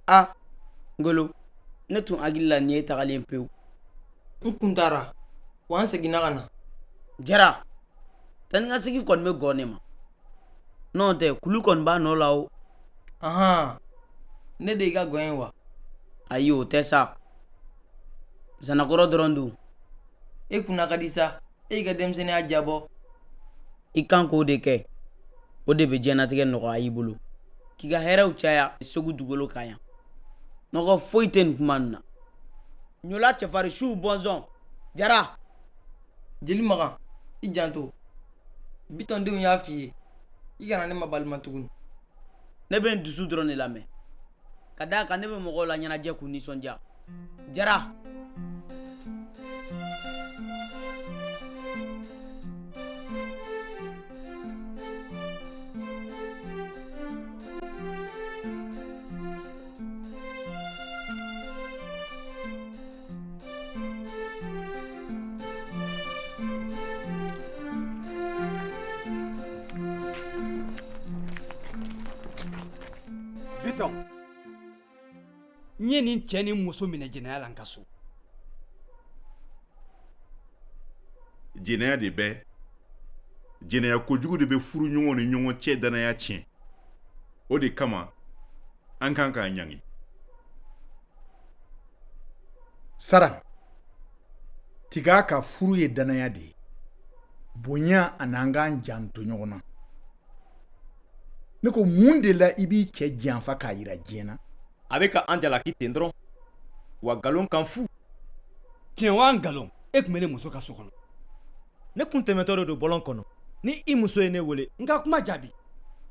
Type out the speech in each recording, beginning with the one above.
Ah, Ngolo, ne tun hakili la nin ye tagalen pewu. N kun taara wa n seginna ka na. Jara, tani ka sigi kɔni bɛ gɔ ne ma. N'o tɛ kulu kɔni b'a nɔ la o. Ahan, ne de y'i ka gɔn ye wa? Ayi o tɛ sa. Zanakɔrɔ dɔrɔn don. E kunna ka di sa, e y'i ka denmisɛnninya jabɔ. I kan k'o de kɛ. O de bɛ diɲɛnatigɛ nɔgɔya i bolo. K'i ka hɛrɛw caya Segu dugukolo kan yan. Nɔgɔ foyi tɛ nin kuma nin na. Ɲola cɛfarin su bɔnsɔn. Jara. Jeli Makan, i janto. Bitɔn denw y'a f'i ye. I kana ne ma balima tuguni. Ne bɛ n dusu dɔrɔn de lamɛn. Ka d'a kan ne bɛ mɔgɔw la ɲɛnajɛ k'u nisɔndiya. Jara. Bitɔn, n ye nin cɛ ni muso minɛ jɛnɛya la n ka so. Jɛnɛya de bɛ jɛnɛya kojugu de bɛ furu ɲɔgɔn ni ɲɔgɔn cɛ danaya tiɲɛ. O de kama an kan k'a ɲangi. Sara, tiga ka furu ye danaya de ye. Bonya an'an k'an janto ɲɔgɔn na. Ne ko mun de la i b'i cɛ janfa k'a yira diɲɛ na? A bɛ ka an jalaki ten dɔrɔn wa nkalon kan fu. Tiɲɛ wa nkalon, e tun bɛ ne muso ka so kɔnɔ. Ne kun tɛmɛtɔ de don bɔlɔn kɔnɔ ni i muso ye ne wele N ka kuma jaabi.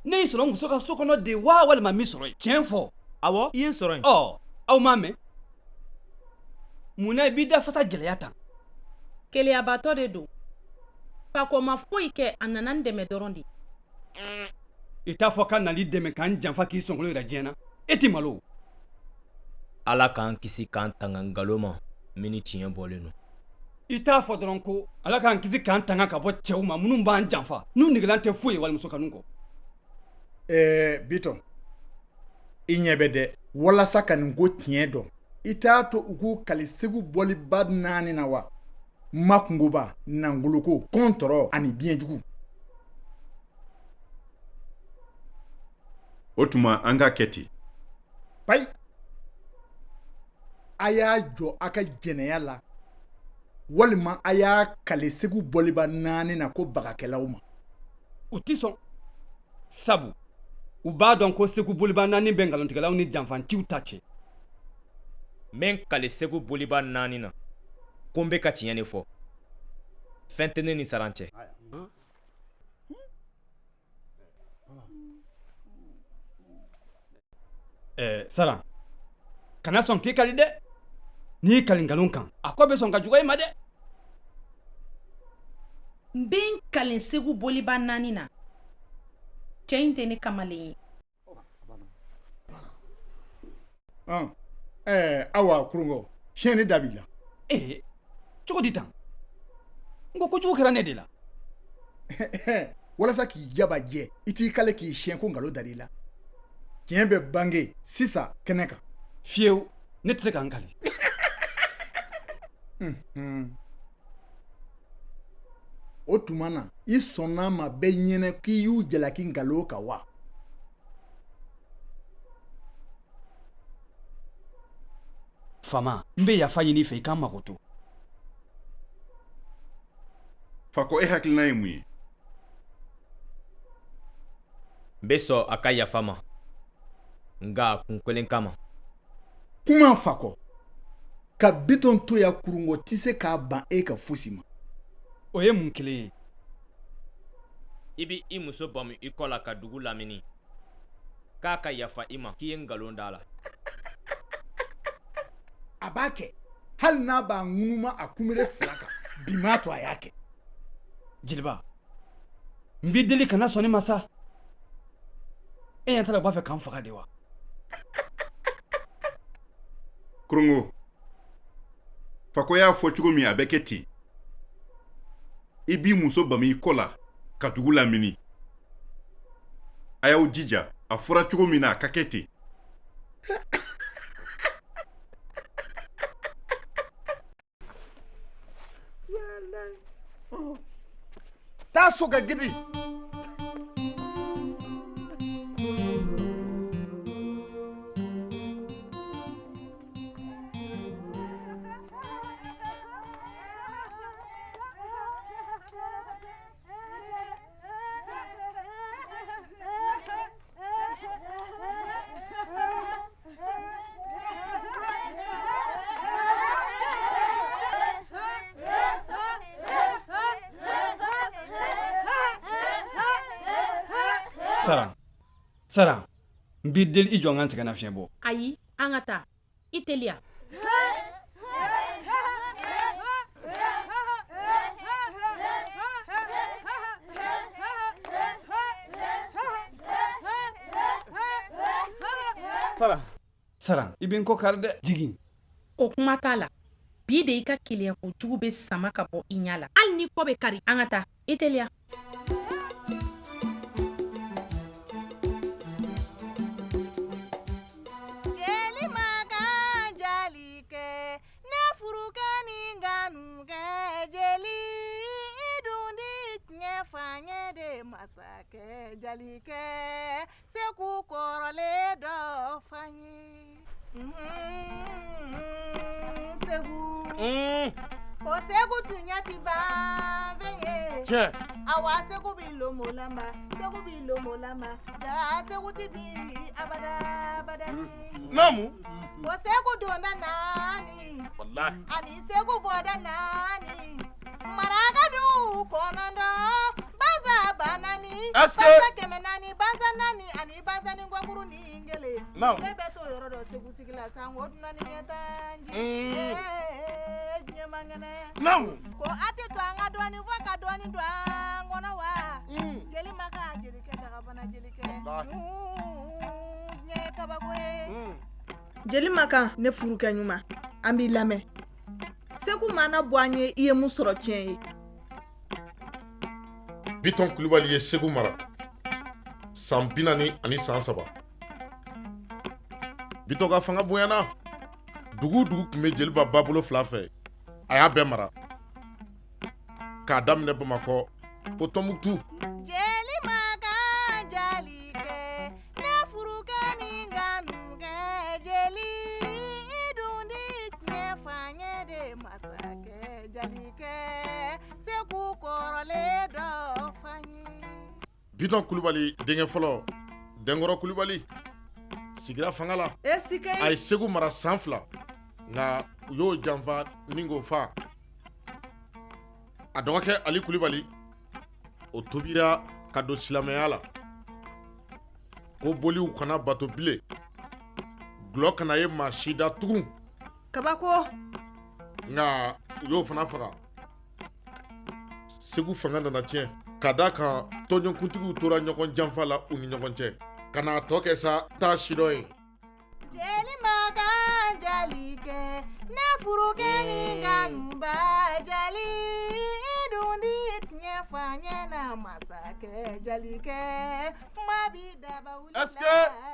Ne y'i sɔrɔ n muso ka so kɔnɔ de wa walima min sɔrɔ yen? Tiɲɛ fɔ. awɔ i ye n sɔrɔ yen. Aw m'a mɛn. Munna i b'i da fasa gɛlɛya tan? Keleyabatɔ de don. Fakɔ ma foyi kɛ, a nana n dɛmɛ dɔrɔn de. I t'a fɔ k'a nali dɛmɛ k'an janfa k'i sɔnkolo yɛrɛ diɲɛ na. E ti malo. Ala k'an kisi k'an tanga nkalon ma min ni tiɲɛ bɔlen don. I t'a fɔ dɔrɔn ko Ala k'an kisi k'an tanga ka bɔ cɛw ma minnu b'an janfa n'u negelan tɛ foyi ye walimuso kanu kɔ. Bitɔn, i ɲɛ bɛ dɛ, walasa ka nin ko tiɲɛ dɔn, i t'a to u k'u kali Segu bɔliba 4 na wa? Makungoba, Nangoloko, Kɔntɔrɔ ani Biɲɛjugu. O tuma an ka kɛ ten. Payi, a y'a jɔ a ka jɛnɛya la walima a y'a kale Segu bɔliba 4 na ko bagakɛlaw ma. U ti sɔn. Sabu u b'a dɔn ko Segu boliba 4 bɛ nkalontigɛlaw ni janfanciw ta cɛ. N bɛ n kale Segu boliba 4 na ko n bɛ ka tiɲɛ de fɔ. Fɛn tɛ ne ni Saran cɛ. Saran, kana sɔn k'i kali dɛ. N'i y'i kali nkalon kan, a kɔ bɛ sɔn ka juguya i ma dɛ. N bɛ n kalen Segu boliba 4 na. Cɛ in tɛ ne kamalen ye. Awa Kurungɔ, siyɛnni da b'i la. Cogo di tan? N ko kojugu kɛra ne de la. Walasa k'i jabajɛ, i t'i kale k'i siyɛn ko nkalon dar'i la. Tiɲɛ bɛ bange sisan kɛnɛ kan. Fiyewu, ne tɛ se k'an kali. O tuma na i sɔnna ma bɛɛ ɲɛnɛ k'i y'u jalaki nkalon kan wa? Fama, n bɛ yafa ɲini i fɛ i k'an mago to. Fakɔ e hakilina ye mun ye? N bɛ sɔn a ka yafa ma nka kun kelen kama. Kuma Fakɔ, ka Bitɔn to ya Kurungɔ tɛ se k'a ban e ka fosi ma. O ye mun kelen ye? I bɛ i muso bamu i kɔ la ka dugu lamini k'a ka yafa i ma k'i ye nkalon da la. A b'a kɛ hali n'a b'a ŋunuma a kunbere 2 kan bi m'a to a y'a kɛ. Jeliba, n b'i deli kana sɔn ne ma sa. E ɲɛ t'a la u b'a fɛ k'an faga de wa? Kurungo, Fakɔ y'a fɔ cogo min a bɛ kɛ ten. I b'i muso bamu i kɔ la ka dugu lamini. A y'aw jija, a fɔra cogo min na a ka kɛ ten. taa so ka gidi Sara, n b'i deli I jɔ n ka n sɛgɛn na fiɲɛ bɔ. Ayi, an ka taa. I teliya. Sara, I bɛ n kɔ kari dɛ. Jigin. O kuma t'a la. Bi de I ka keleya ko jugu bɛ sama ka bɔ I ɲa la. Hali ni kɔ bɛ kari, an ka taa. I teliya. Masakɛ Jalikɛ Seku kɔrɔlen dɔ fanye Seku ko Seku tun ɲɛ ti ban fɛn ye tiɲɛ awa Seku bi lomolama ja Seku ti bi abada abadani Namu ko Seku donna naani wallahi ani Seku bɔda naani maraka du kɔnɔndɔn banani banza kɛmɛ naani banza naani ani banza ni gwakuru ni ngele ne bɛ to yɔrɔ dɔ Seku sigi la san o dunna ni ɲɛtanji diɲɛ man kɛnɛ ko a tɛ to an ka dɔɔni fɔ ka dɔɔni don an kɔnɔ wa jeli ma ka jelikɛ dagabana jelikɛ diɲɛ ye kabako ye jeli ma kan ne furukɛ ɲuman an b'i lamɛn Seku mana bɔ an ye I ye mun sɔrɔ tiɲɛ ye Biton Kulibali ye Segu mara san 40 ani san 3 Biton ka fanga bonyana dugu tun bɛ Jeliba babolo 2 fɛ a y'a bɛɛ mara k'a daminɛ Bamakɔ fo Tɔnbukutu jeli ma kan Jalikɛ ne furukɛ ni nganukɛ jeli I dundi tiɲɛ fanye de masakɛ Jalikɛ Seku kɔrɔlen dɔ fanye Biton Kulibali denkɛ fɔlɔ Denkɔrɔ Kulibali sigira fanga la a ye Segu mara san 2 nka u y'o janfa ni k'o fa a dɔgɔkɛ Ali Kulibali o tobira ka don silamɛya la ko boliw kana bato bilen gulɔ kana ye maa si da tugun kabako nka u y'o fana faga Segu fanga nana tiɲɛ ka da kan tɔnjɔnkuntigiw tora ɲɔgɔn janfa la u ni ɲɔgɔn cɛ ka n'a tɔ kɛ sa taa si dɔ ye jeli ma kan Jalikɛ ne furukɛ ni nkanuba jali I dundi tiɲɛ fanye na masakɛ Jalikɛ kuma bi daba wulila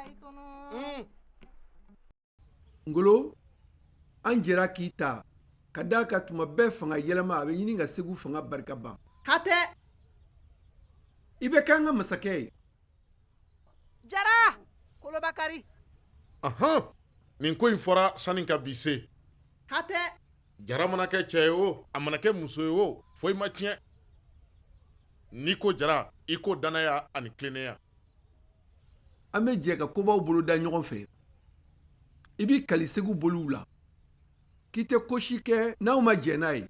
I kɔnɔ Ngolo an jɛra k'i ta ka da ka tuma bɛɛ fanga yɛlɛma a bɛ ɲini ka Segu fanga barika ban hatɛ I bɛ kɛ an ka masakɛ ye Jara Kolobakari nin ko in fɔra sani ka bi se hatɛ Jara mana kɛ cɛ ye o a mana kɛ muso ye o foyi ma tiɲɛ n'i ko Jara I ko danaya ani tilennenya an bɛ jɛ ka kobaw bolo da ɲɔgɔn fɛ I b'i kali Segu boliw la k'i tɛ ko si kɛ n'anw ma jɛ n'a ye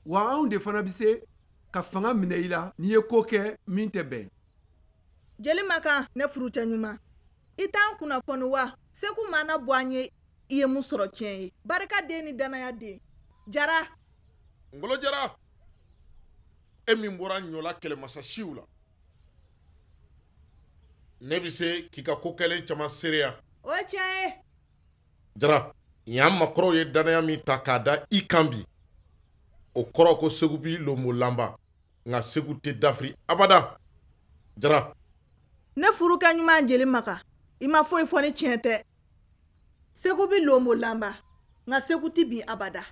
wa anw de fana bɛ se ka fanga minɛ I la n'i ye ko kɛ min tɛ bɛn jeli ma kan ne furucɛ ɲuman I t'an kunnafoni wa Seku mana bɔ an ye I ye mun sɔrɔ tiɲɛ ye barika den ni danaya den Jara Ngolo Jara e min bɔra ɲɔla kɛlɛmasa siw la ne bɛ se k'i ka ko kɛlen caman seereya o ye tiɲɛ ye Jara yan makɔrɔw ye danaya min ta k'a da I kan bi o kɔrɔ ko Segu bi lomolanba nka Segu tɛ dafiri abada Jara ne furukɛ ɲuman jeli ma kan I ma foyi fɔ ni tiɲɛ tɛ Segu bi lomolanba nka Segu ti bin abada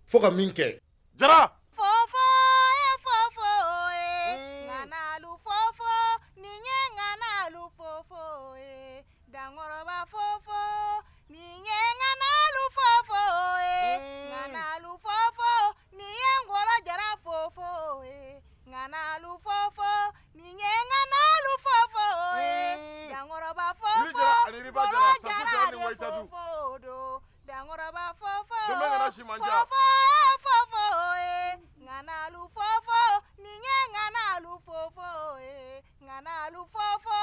fo ka min kɛ Jara fofo Sankɔrɔba fofo. Dumbe ngana si manja. Fofo fofo nganalu fofo ni ye nganalu fofo nganalu fofo.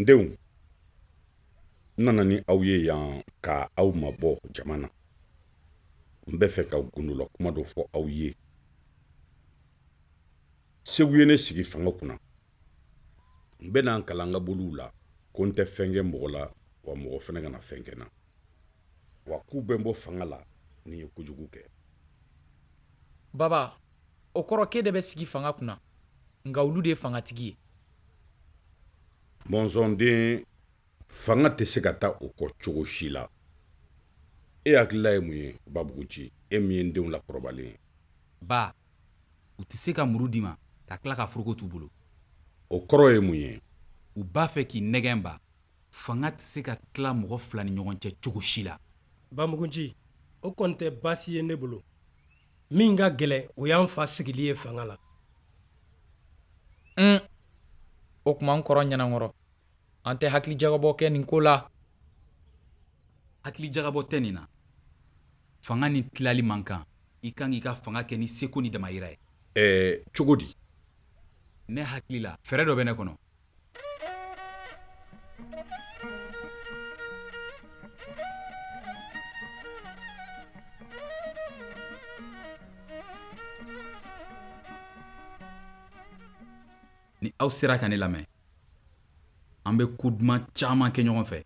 Ndenw n nana ni aw ye yan ka aw mabɔ jama na n bɛ fɛ ka gundola kuma dɔ fɔ aw ye. Segu ye ne sigi fanga kunna n bɛ n'an kalan n ka boliw la ko n tɛ fɛn kɛ mɔgɔ la wa mɔgɔ fana kana fɛn kɛ n na wa k'u bɛ n bɔ fanga la ni ye kojugu kɛ. Baba, o kɔrɔ k'e de bɛ sigi fanga kunna nka olu de ye fangatigi ye. Mɔnzɔnden fanga tɛ se ka taa o kɔ cogo si la. E hakilila ye mun ye Babuguci, e min ye n denw lakɔrɔbalen ye? Ba, u tɛ se ka muru d'i ma ka tila ka foroko t'u bolo. O kɔrɔ ye mun ye? U b'a fɛ k'i nɛgɛn ba. Fanga tɛ se ka tila mɔgɔ fila ni ɲɔgɔn cɛ cogo si la. Bamugunci, o kɔni tɛ baasi ye ne bolo. Min ka gɛlɛ o y'an fa sigili ye fanga la. O kuma n kɔrɔ ɲɛnankɔrɔ an tɛ hakili jagabɔ kɛ nin ko la. Hakili jagabɔ tɛ nin na. Fanga ni tilali man kan. I kan k'i ka fanga kɛ ni seko ni damayira ye. Cogo di? Ne hakili la fɛrɛ dɔ bɛ ne kɔnɔ. Ni aw sera ka ne lamɛn an bɛ ko duman caman kɛ ɲɔgɔn fɛ.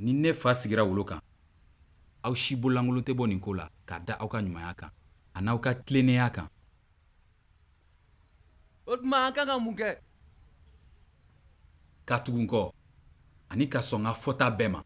Ni ne fa sigira wolo kan aw si bololankolon tɛ bɔ nin ko la k'a da aw ka ɲumanya kan a n'aw ka tilennenya kan. O tuma an kan ka mun kɛ? Ka tugu n kɔ ani ka sɔn n ka fɔta bɛɛ ma.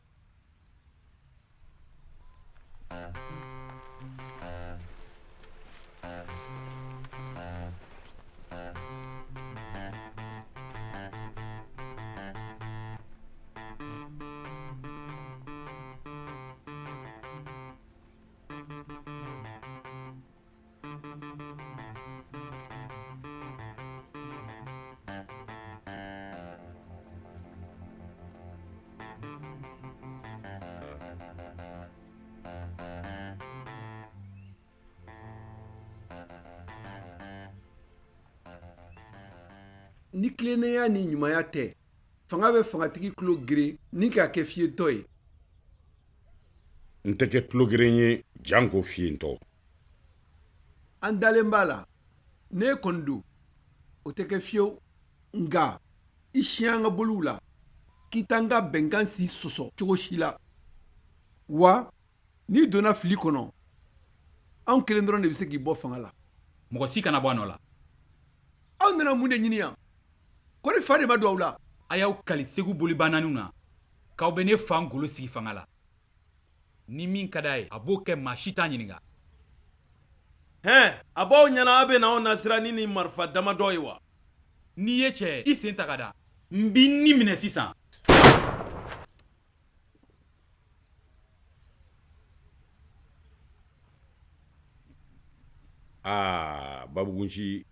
Ni tilennenya ni ɲumanya tɛ fanga bɛ fangatigi tulo geren ni k'a kɛ fiyetɔ ye. N tɛ kɛ tulo geren ye jan ko fiyentɔ. An dalen b'a la ne kɔni don o tɛ kɛ fiyewu nka i siɲɛ an ka boliw la k'i t'an ka bɛnkan si sɔsɔ cogo si la wa n'i donna fili kɔnɔ anw kelen dɔrɔn de bɛ se k'i bɔ fanga la. Mɔgɔ si kana bɔ a nɔ la. Aw nana mun de ɲini yan? Ko ni fa de ma don aw la. A y'aw kali Segu boliba naaniw na k'aw bɛ ne fa ngolo sigi fanga la. Ni min ka d'a ye a b'o kɛ maa si t'a ɲininka. A b'aw ɲɛna a bɛ n'aw nasira ni nin marifa damadɔ ye wa? N'i ye cɛ i sen ta ka da n b'i ni minɛ sisan. Babugunci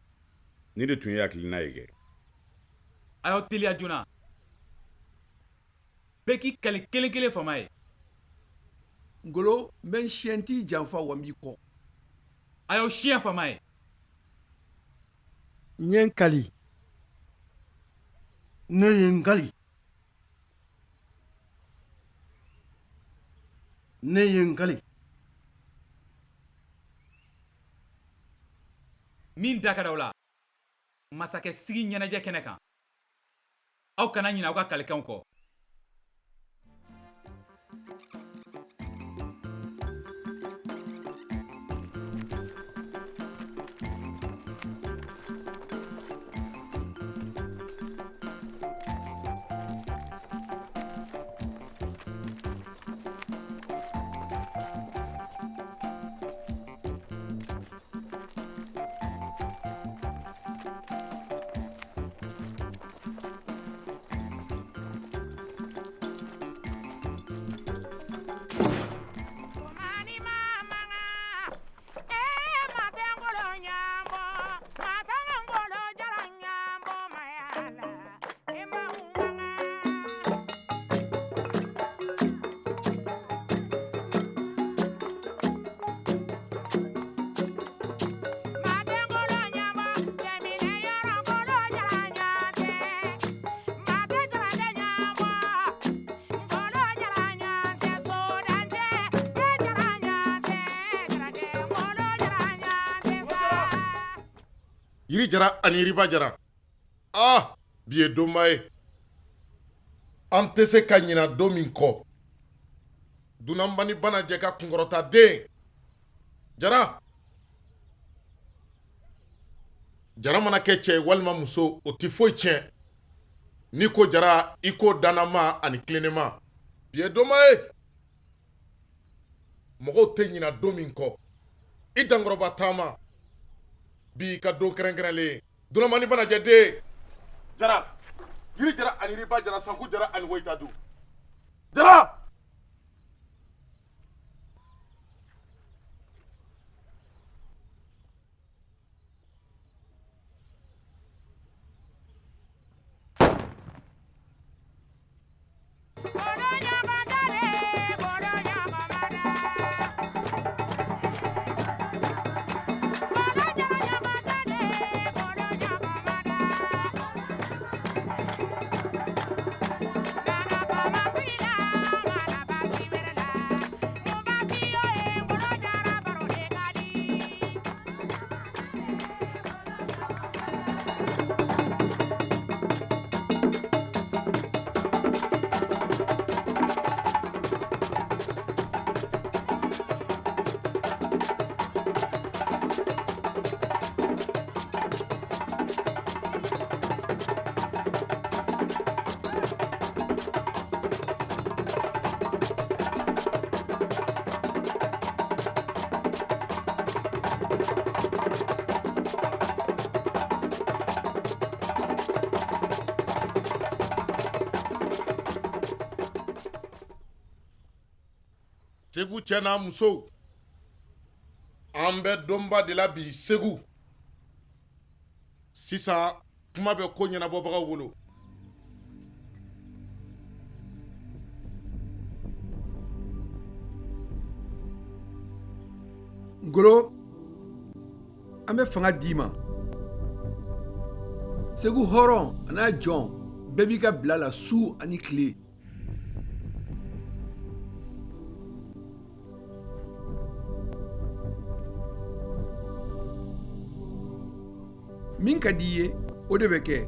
ni de tun ye hakilina ye kɛ. A y'aw teliya joona. Bɛɛ k'i kali kelen kelen fama ye. Ngolo n bɛ n siɲɛ t'i janfa wa n b'i kɔ. A y'aw siɲɛ fama ye. N ye n kali. Ne ye n kali. Ne ye n kali. Min da ka d'aw la masakɛ sigi ɲɛnajɛ kɛnɛ kan aw kana ɲinɛ aw ka kalikanw kɔ. yiri jara ani yiriba jara bi ye donba ye an tɛ se ka ɲina don min kɔ dunanbani bana jɛ ka kunkɔrɔta den jara mana kɛ cɛ ye walima muso o tɛ foyi tiɲɛ n'i ko jara i ko dannama ani tilennema bi ye donba ye mɔgɔw tɛ ɲina don min kɔ i dankɔrɔba taama bi ka don kɛrɛnkɛrɛnlen dunanbani bana jɛ den jara yiri jara ani yiriba jara sanku jara ani woyitadu jara Segu cɛ n'a musow an bɛ donba de la bi Segu sisan kuma bɛ ko ɲɛnabɔbagaw bolo Ngolo an bɛ fanga d'i ma Segu hɔrɔn a n'a jɔn bɛɛ b'i ka bila la su ani tile min ka di ye o de bɛ kɛ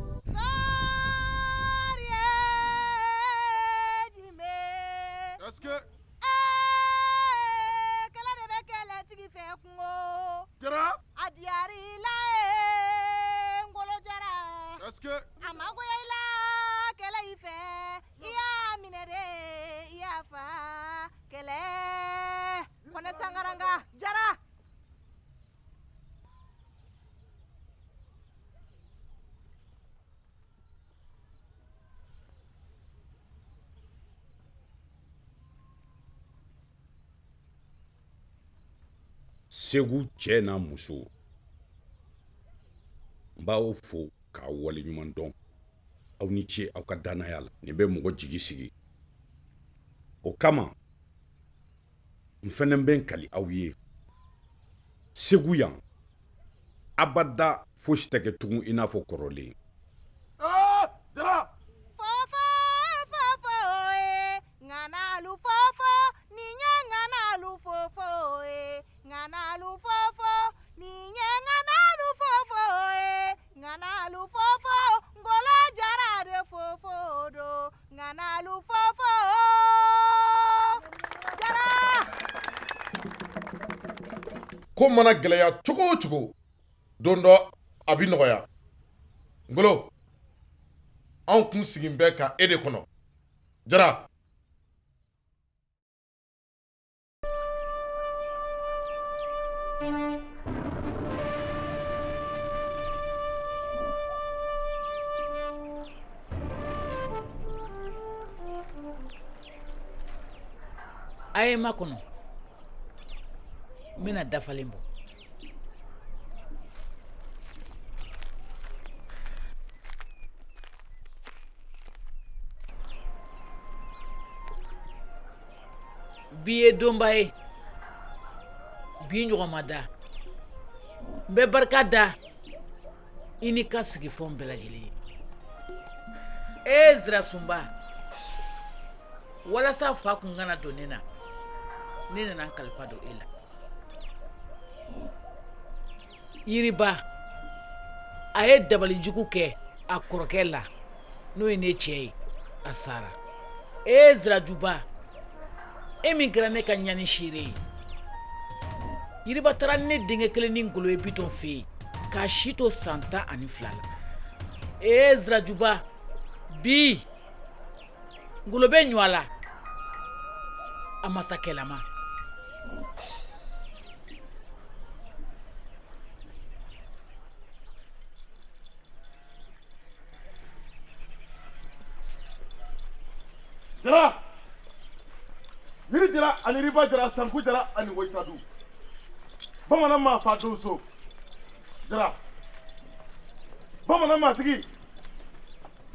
kɛlɛ de bɛ kɛlɛtigi fɛ kungo a diyar'i la Ngolo Jara a magoya i la kɛlɛ i fɛ i y'a minɛ de i y'a fa kɛlɛ Kɔnɛ Sangaranga Jara Segu cɛ n'a muso n b'aw fo k'a wale ɲuman dɔn aw ni ce aw ka danaya la nin bɛ mɔgɔ jigi sigi o kama n fɛnɛ bɛ n kali aw ye Segu yan abada fosi tɛ kɛ tugun i n'a fɔ kɔrɔlen nganalu fofo ninye nganalu fofo nganalu fofo ninye nganalu fofo nganalu fofo Ngolo Jara de fofo do nganalu fofo Jara ko mana gɛlɛya cogo o cogo don dɔ a bi nɔgɔya Ngolo anw kun sigin bɛ ka e de kɔnɔ Jara a ye ma kɔnɔ n bɛna dafalen bɔ bi ye donba ye bi ɲɔgɔn ma da n bɛ barika da i ni ka sigifɛnw bɛɛ lajɛlen ye Zirasunba walasa fa kun kana don ne na ne nana n kalifa don e la Yiriba a ye dabalijugu kɛ a kɔrɔkɛ la n'o ye ne cɛ ye a sara Zirajuba e min kɛra ne ka ɲani seere ye Yiriba taara ne denkɛ kelen ni Ngolo ye Bitɔn fɛ yen k'a si to san 12 la Zirajuba bi Ngolo bɛ ɲɔ la a masakɛlama Jara Yiri jara ani riba jara sanku jara ani woitadu Bamanan ma fa doso Jara Bamanan ma tigi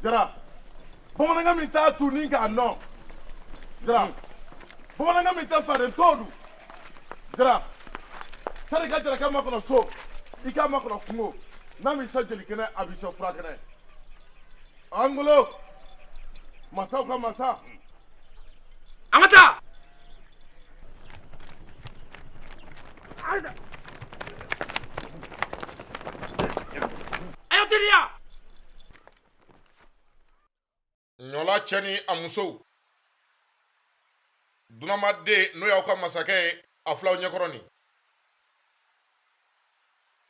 Jara Bamanan min ta tu ni ka no Jara Bamanan min ta fa den todu Jara Sari ka jara ka makono so I ka makono kungo na mi so jeli kene abi so fra kene Angolo Masa ka masa Amata Ayotilia Nyola cheni amuso Dunama de no ya ka masake aflaw nyakoroni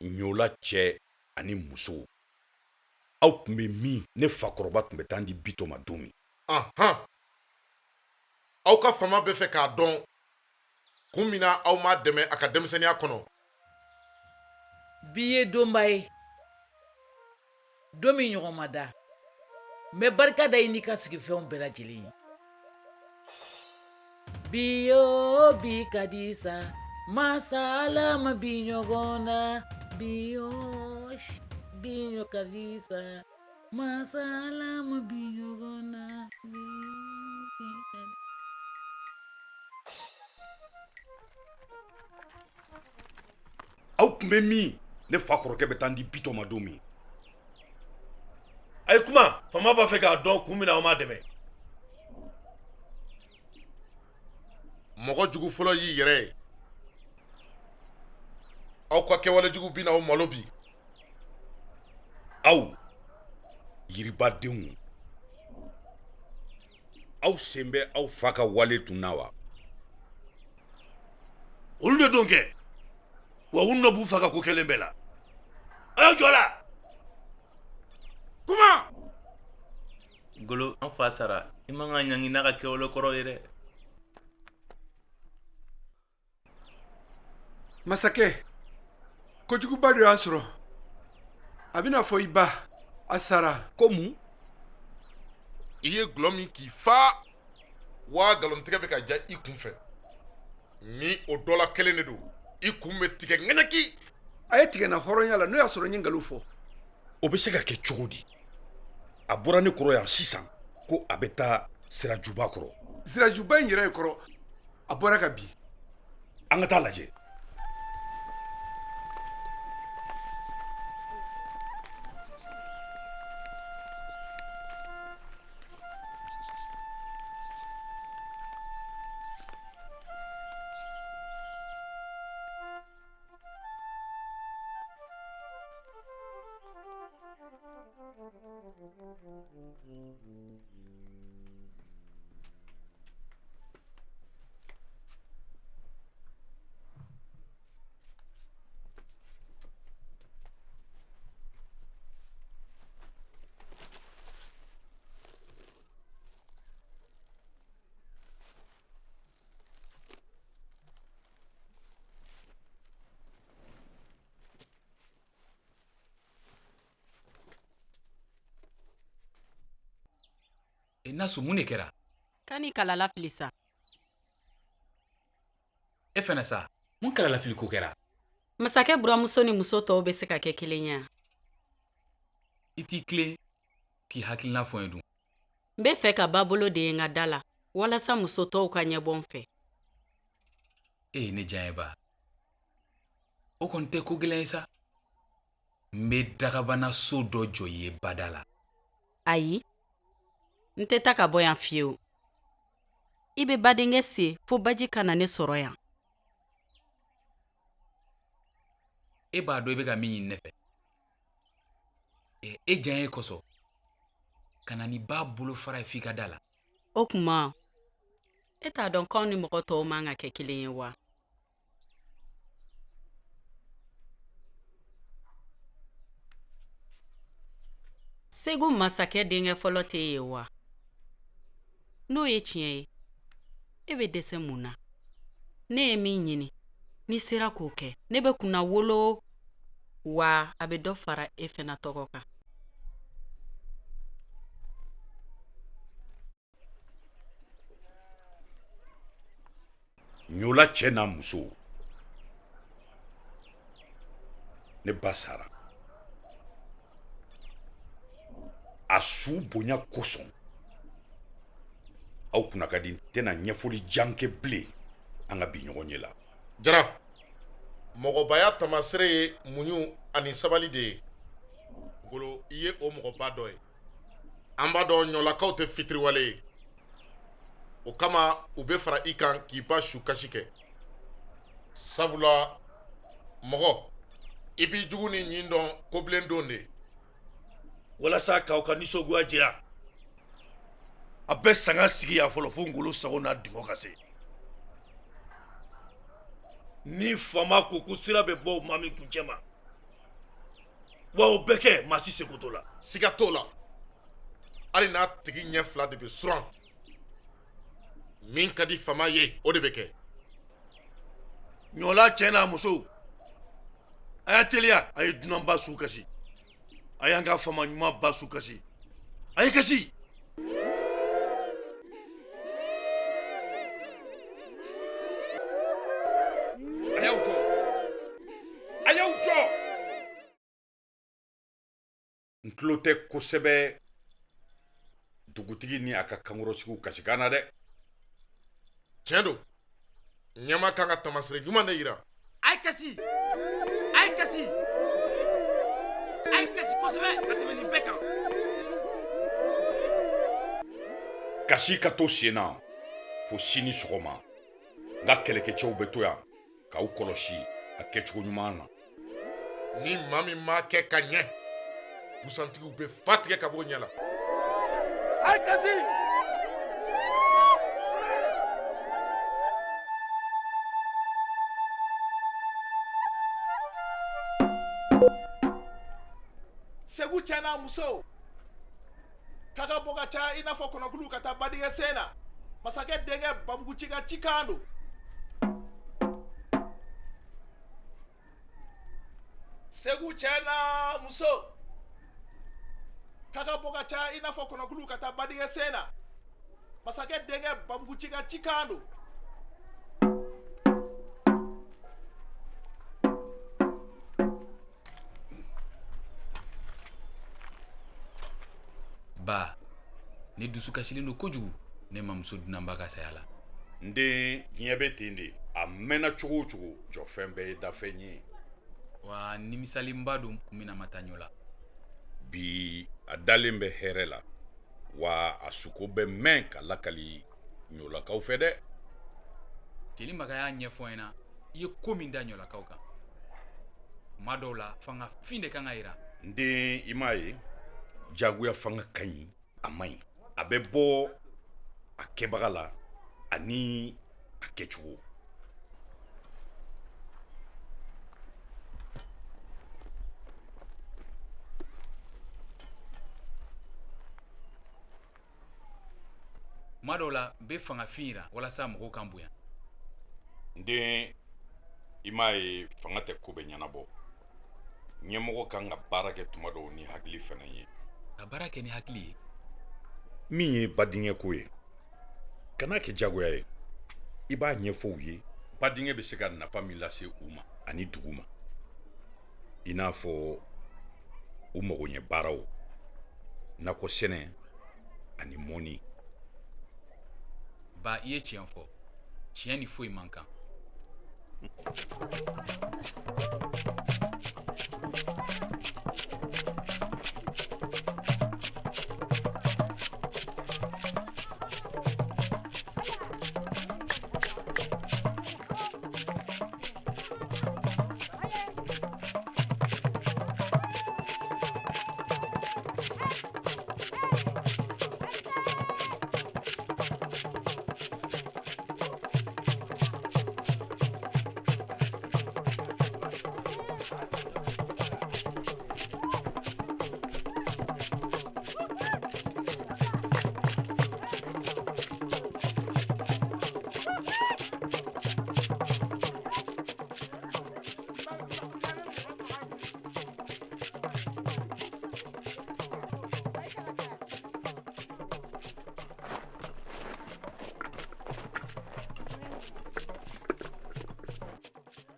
Nyola cɛ ani muso aw tun bɛ min ne fakɔrɔba tun bɛ taa di Bitɔn ma don min aw ka fama bɛ fɛ k'a dɔn kun min na aw ma dɛmɛ a ka denmisɛnniya kɔnɔ bi ye donba ye don min ɲɔgɔn ma da n bɛ barika da i n'i ka sigifɛnw bɛɛ lajɛlen ye bi yo bi ka di sa masala ma bi ɲɔgɔn na bi yo bi ka di sa masala ma bi ɲɔgɔn na bi ka di aw tun bɛ min ne fakɔrɔkɛ bɛ taa di Bitɔn ma don min Ayi kuma fama b'a fɛ k'a dɔn kun min na aw ma dɛmɛ mɔgɔ jugu fɔlɔ y'i yɛrɛ ye aw ka kɛwale jugu bi na aw malo bi aw yiribadenw aw sen bɛ aw fa ka wale tun na wa olu de don kɛ wa olu nɔ b'u fa ka ko kelen bɛɛ la a y'aw jɔ la kuma Ngolo an fa sara I man ka ɲangi n'a ka kɛwale kɔrɔ ye dɛ masakɛ kojuguba de y'a sɔrɔ a bɛna fɔ I ba a sara ko mun I ye gulɔ min k'i fa wa galontigɛ bɛ ka ja I kun fɛ ni o dɔ la kelen de don I kun bɛ tigɛ ŋɛɲɛki a ye tigɛ na hɔrɔnya la n'o y'a sɔrɔ n ye nkalon fɔ o bɛ se ka kɛ cogo di a bɔra ne kɔrɔ yan sisan ko a bɛ taa Sirajuba kɔrɔ Sirajuba in yɛrɛ kɔrɔ a bɔra ka bin an ka taa lajɛ Nasu mun de kɛra Kani kalala fili sa e fɛnɛ sa mun kalala fili ko kɛra masakɛ buramuso ni muso tɔw bɛ se ka kɛ kelen ye I t'i tilen k'i hakilina fɔ n ye dun n bɛ fɛ ka ba bolo de ye n ka da la walasa muso tɔw ka ɲɛbɔ n fɛ e ye ne diya ye ba o kɔni tɛ ko gɛlɛn ye sa n bɛ dagabana so dɔ jɔ I ye bada la ayi n tɛ taa ka bɔ yan fiyewu I bɛ badenkɛ se fo baji ka na ne sɔrɔ yan e b'a dɔn I bɛ ka min ɲini ne fɛ e jan ye kosɔn ka na ni ba bolo fara ye f'i ka da la. O kuma e t'a dɔn k'anw ni mɔgɔ tɔw man ka kɛ kelen ye wa? Segu masakɛ denkɛ fɔlɔ tɛ ye wa? N'o ye tiɲɛ ye, e bɛ dɛsɛ mun na? Ne ye min ɲini, ni sera k'o kɛ, ne bɛ kunna wolo wa a bɛ dɔ fara e fana tɔgɔ kan. ɲola cɛ n'a muso ne ba sara a su bonya kosɔn aw kunna ka di n tɛna ɲɛfɔli jan kɛ bilen an ka bi ɲɔgɔn ye la. Jara, mɔgɔbaya tamasire ye muɲu ani sabali de ye. Golo i ye o mɔgɔba dɔ ye. An b'a dɔn ɲɔlakaw tɛ fitiriwale ye. O kama u bɛ fara I kan k'i ba su kasi kɛ. Sabula mɔgɔ i b'i jugu ni ɲin dɔn kobilen don de. walasa k'aw ka nisɔngoya jira a bɛ sanga sigi yan fɔlɔ fo Ngolo sago n'a dingɔ ka se. Ni fama ko sira bɛ bɔ maa min kuncɛ ma wa o bɛ kɛ maa si seko t'o la. Siga t'o la. Hali n'a tigi ɲɛ fila de bɛ suran min ka di fama ye o de bɛ kɛ. ɲɔla cɛ n'a muso a y'a teliya a ye dunanba su kasi a y'an ka fama ɲuman ba su kasi a ye kasi. a y'aw jɔ a y'aw jɔ. n tulo tɛ kosɛbɛ dugutigi ni a ka kankɔrɔsigiw kasikan na dɛ. Tiɲɛ don. Ɲɛma kan ka tamasire ɲuman de yira. A ye kasi a ye kasi a ye kasi kosɛbɛ ka tɛmɛ nin bɛɛ kan. kasi ka to sen na fo sini sɔgɔma n ka kɛlɛkɛcɛw bɛ to yan k'aw kɔlɔsi a kɛcogo ɲuman na. Ni maa min m'a kɛ ka ɲɛ busantigiw bɛ fa tigɛ ka bɔ ɲɛ la. A ye kasi. Segu cɛ n'a muso k'a ka bɔ ka ca i n'a fɔ kɔnɔkulu ka taa badingɛ sen na. Masakɛ denkɛ Bamukuci ka cikan don. Segu cɛ n'a muso k'a ka bɔ ka ca i n'a fɔ kɔnɔkulu ka taa badingɛ sen na. Masakɛ denkɛ Bamukuci ka cikan don. Ba, ne dusu kasilen don kojugu ne mamuso dunanba ka saya la. n den diɲɛ bɛ ten de a mɛnna cogo o cogo jɔfɛn bɛɛ ye dafɛn ye. Wa nimisalenba don kun mina ma taa ɲɔ la. Bi a dalen bɛ hɛrɛ la wa a suko bɛ mɛn ka lakali ɲɔlakaw fɛ dɛ. Jeli Maga y'a ɲɛfɔ ɲɛna i ye ko min da ɲɔlakaw kan. Kuma dɔw la fanga fin de kan ka yira. n den i m'a ye jagoya fanga ka ɲi a man ɲi a bɛ bɔ a kɛbaga la ani a kɛcogo. Kuma dɔw la n bɛ fanga fin yira walasa mɔgɔw kan bonya. n den i m'a ye fanga tɛ ko bɛ ɲɛnabɔ ɲɛmɔgɔ kan ka baara kɛ tuma dɔw ni hakili fana ye. Ka baara kɛ ni hakili ye. min ye badingɛ ko ye kana kɛ jagoya ye i b'a ɲɛfɔ u ye badingɛ bɛ se ka nafa min lase u ma ani dugu ma i n'a fɔ u magoɲɛ baaraw nakɔ sɛnɛ ani mɔni. Ba i ye tiɲɛ fɔ tiɲɛ ni foyi man kan.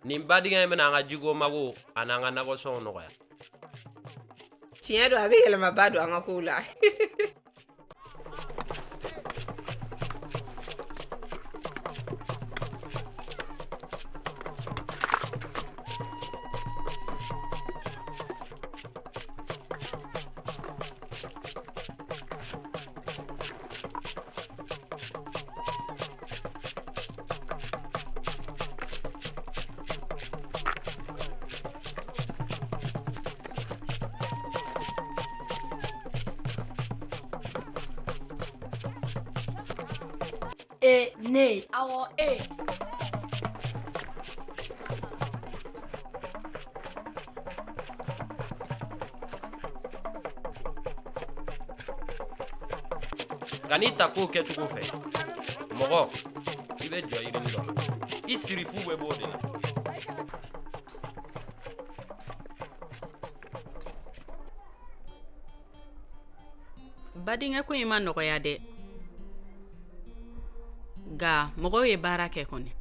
nin badingɛ in bɛna an ka jiko mago ani an ka nakɔsɔnw nɔgɔya. Tiɲɛ don a bɛ yɛlɛmaba don an ka kow la. Ne, awɔ Ka n'i ta k'o kɛcogo fɛ mɔgɔ i bɛ jɔ yirini dɔ la i sirifu bɛ b'o de la. Badingɛ ko in ma nɔgɔya dɛ. Ga mɔgɔw ye baara kɛ kɔni.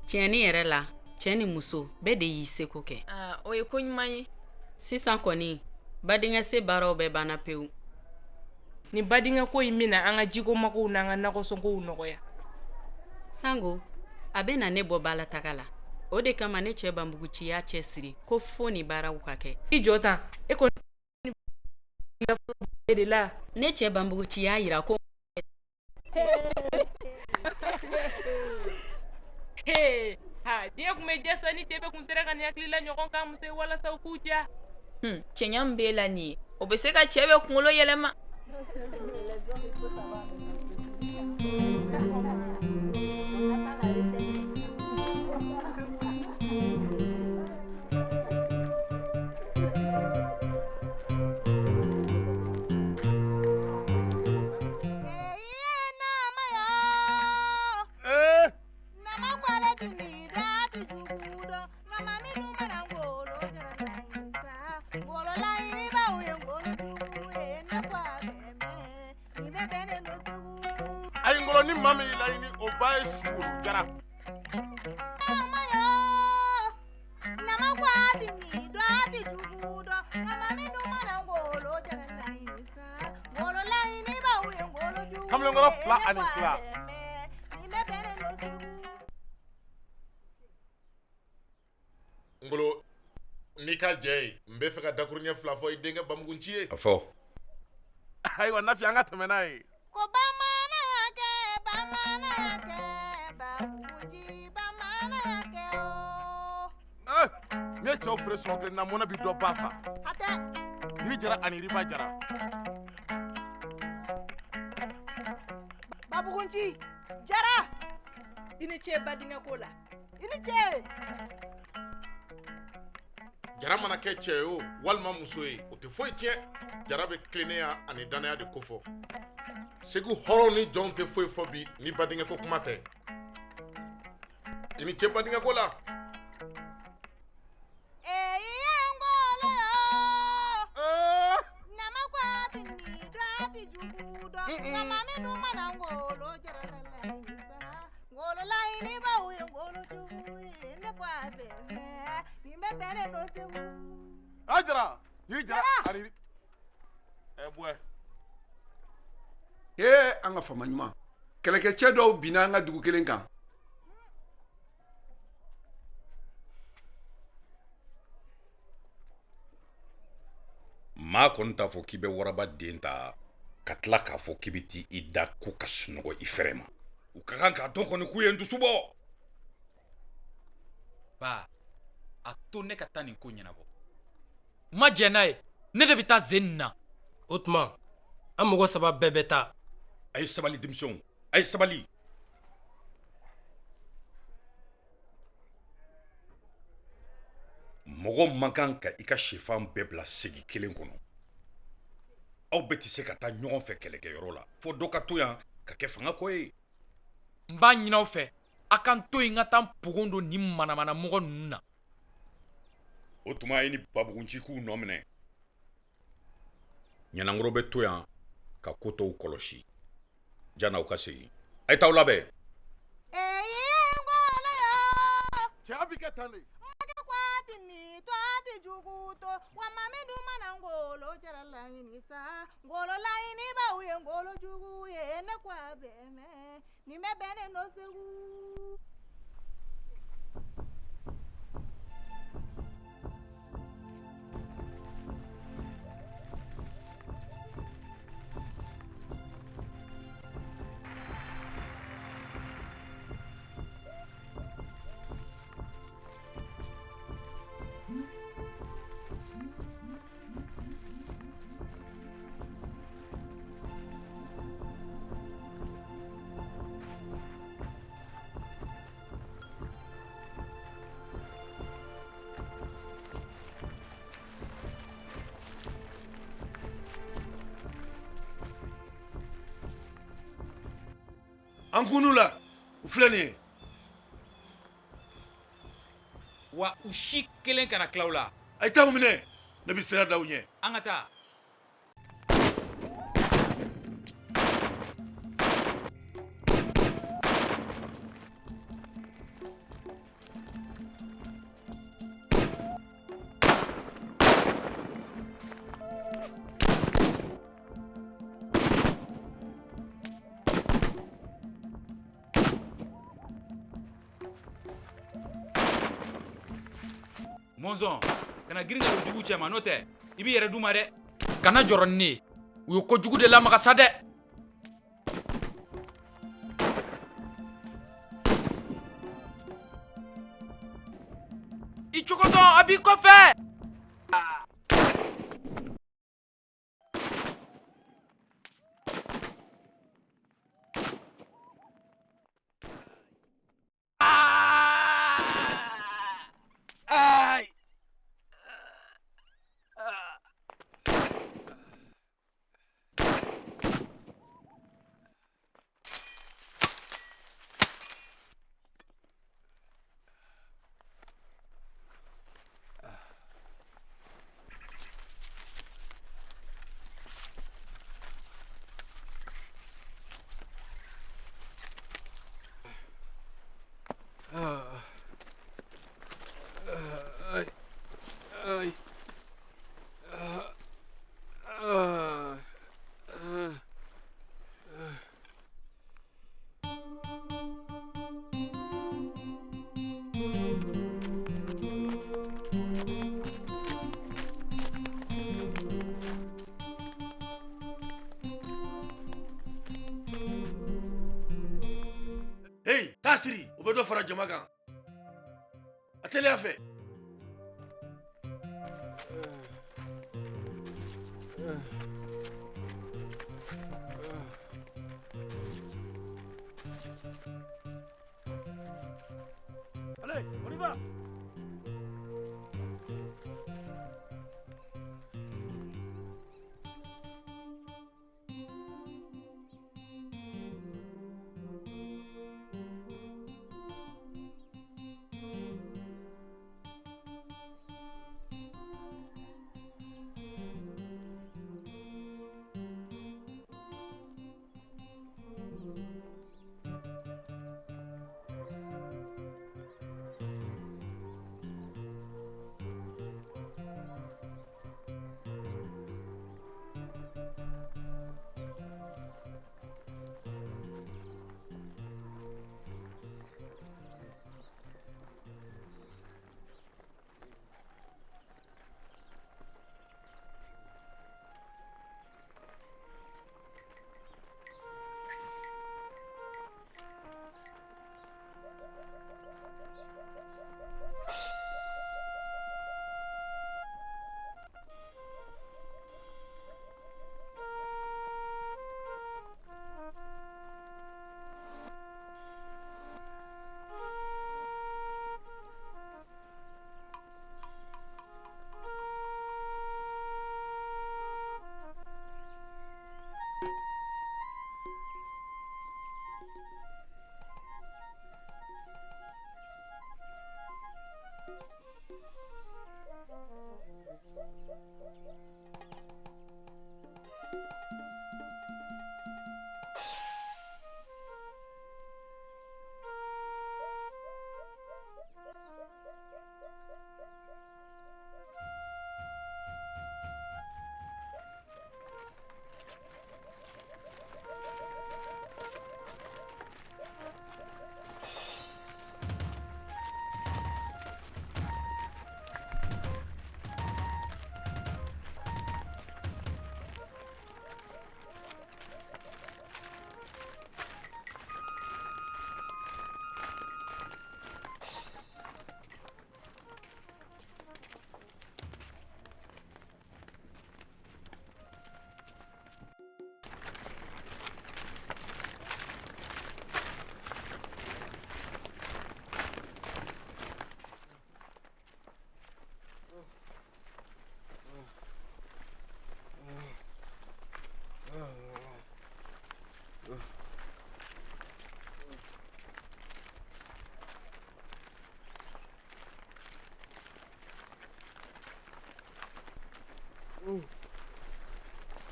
Tiɲɛni yɛrɛ la, cɛ ni muso bɛɛ de y'i seko kɛ. O ye ko ɲuman ye. Sisan kɔni, badingɛ se baaraw bɛɛ banna pewu. Ni badingɛ ko in mina an ka jiko magow n'an ka nakɔsɔnkow nɔgɔya. Sango, a bɛ na ne bɔ baala taga la. O de kama ne cɛ banbuguci y'a cɛ siri ko fo ni baaraw ka kɛ. I jɔ tan, e ko de la. Ne cɛ banbuguci y'a yira ko diɲɛ kun bɛ jasa ni tebe kun sera ka ni hakili la ɲɔgɔn kan muso ye walasa u k'u diya. Cɛɲa min b'e la nin ye o bɛ se ka cɛ bɛ kunkolo yɛlɛma. Ayi ngolo ni mama yi laɲini o ba ye sugu jara. Kamalen ngolo fila ani tila. Ngolo ni ka jɛ ye n bɛ fɛ ka dakuruɲɛ fila fɔ i denkɛ bamugunci ye. A fɔ. Ayiwa Nafi an ka tɛmɛ n'a ye. Ko bamananya kɛ bamugunci bamananya kɛ o. Ne cɛw feere sɔngɔ kelen na mɔnɛ bi dɔ ba fa. Hatɛ. Yiri jara ani yiriba jara. Bamugunci jara i ni ce badingɛ ko la i ni ce. Jara mana kɛ cɛ ye o walima muso ye o tɛ foyi tiɲɛ. Jara bɛ tilennenya ani danaya de ko fɔ. Segu hɔrɔnw ni jɔnw tɛ foyi fɔ bi ni badingɛ ko kuma tɛ. I ni ce badingɛ ko la. Ajara yiri jara ani boy. An ka fama ɲuman. Kɛlɛkɛcɛ dɔw binna an ka dugu kelen kan. Maa kɔni t'a fɔ k'i bɛ waraba den ta ka tila k'a fɔ k'i bɛ t'i da ko ka sunɔgɔ i fɛrɛ ma. U ka kan k'a dɔn kɔni k'u ye n dusu bɔ. Ba, a to ne ka taa nin ko ɲɛnabɔ. Ma jɛn n'a ye, ne de bɛ taa zen na. O tuma an mɔgɔ saba bɛɛ bɛ taa. A ye sabali denmisɛnw, a ye sabali. Mɔgɔ man kan ka i ka sɛfan bɛɛ bila segi kelen kɔnɔ. Aw bɛɛ tɛ se ka taa ɲɔgɔn fɛ kɛlɛkɛyɔrɔ la fo dɔ ka to yan ka kɛ fanga kɔ ye. N b'a ɲini aw fɛ a kan to yen n ka taa n pogon don nin manamana mɔgɔ ninnu na. O tuma a ye ni babugunci k'u nɔ minɛ. Ɲanankɔrɔ bɛ to yan ka ko tɔw kɔlɔsi jan'aw ka segin. A ye t'aw labɛn. kɛ tan de Maki kwati ni twati juguto wa mami dumana ngolo jara laini sa ngolo laini ba uye ngolo jugu ye ne kwa beme ni me bene no segu an kunu la u filɛ nin ye wa u si kelen kana tila u la a ye taa u minɛ ne bɛ sira da u ɲɛ an ka taa Monzon, kana girin ka don dugu cɛ ma n'o tɛ i b'i yɛrɛ d'u ma dɛ. Kana jɔrɔ ni ne ye u ye kojugu de lamaga sa dɛ. I cogotɔ a b'i kɔfɛ. Hey, tasiri o bɛ dɔ fara jama kan a teliya fɛ allez on y va.